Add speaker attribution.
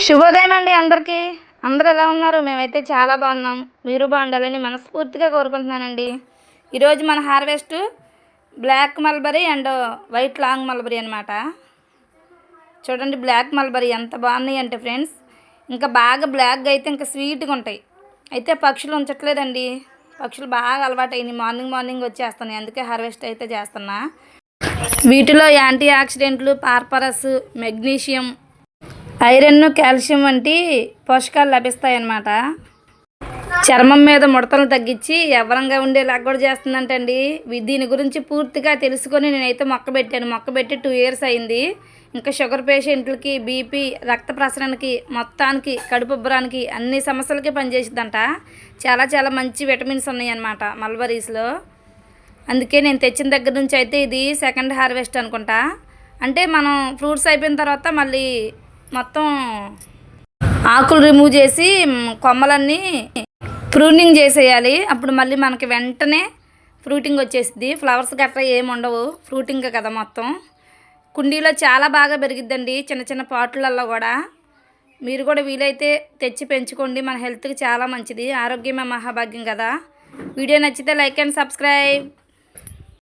Speaker 1: శుభోదయం అండి అందరికీ. అందరూ ఎలా ఉన్నారు? మేమైతే చాలా బాగున్నాం. మీరు బాగుండాలని మనస్ఫూర్తిగా కోరుకుంటున్నానండి. ఈరోజు మన harvest black mulberry and white long mulberry అనమాట. చూడండి బ్లాక్ మల్బరీ ఎంత బాగున్నాయి అంటే ఫ్రెండ్స్, ఇంకా బాగా బ్లాక్గా అయితే ఇంకా స్వీట్గా ఉంటాయి. అయితే పక్షులు ఉంచట్లేదండి, పక్షులు బాగా అలవాటైనాయి. మార్నింగ్ వచ్చేస్తున్నాయి, అందుకే హార్వెస్ట్ అయితే చేస్తున్నా. వీటిలో యాంటీ ఆక్సిడెంట్లు, ఫాస్ఫరస్, మెగ్నీషియం, ఐరన్, కాల్షియం వంటి పోషకాలు లభిస్తాయన్నమాట. చర్మం మీద ముడతలు తగ్గించి యవ్వనంగా ఉండేలాగా కూడా చేస్తుందంటండి. దీని గురించి పూర్తిగా తెలుసుకొని నేనైతే మొక్క పెట్టి 2 years అయింది. ఇంకా షుగర్ పేషెంట్లకి, బీపీ, రక్త ప్రసరణకి, మొత్తానికి కడుపు ఉబ్బరానికి అన్ని సమస్యలకి పనిచేసిద్దంట. చాలా మంచి విటమిన్స్ ఉన్నాయన్నమాట మల్బరీస్లో. అందుకే నేను తెచ్చిన దగ్గర నుంచి అయితే ఇది సెకండ్ హార్వెస్ట్ అనుకుంటా. అంటే మనం ఫ్రూట్స్ అయిపోయిన తర్వాత మళ్ళీ మొత్తం ఆకులు రిమూవ్ చేసి కొమ్మలన్నీ ప్రూనింగ్ చేసేయాలి. అప్పుడు మళ్ళీ మనకి వెంటనే ఫ్రూటింగ్ వచ్చేసింది. ఫ్లవర్స్ గట్రా ఏమి ఉండవు, ఫ్రూటింగ్ కదా మొత్తం. కుండీలో చాలా బాగా పెరిగిద్దండి, చిన్న పాట్లలో కూడా. మీరు కూడా వీలైతే తెచ్చి పెంచుకోండి, మన హెల్త్కి చాలా మంచిది. ఆరోగ్యమే మహాభాగ్యం కదా. వీడియో నచ్చితే లైక్ అండ్ సబ్స్క్రైబ్.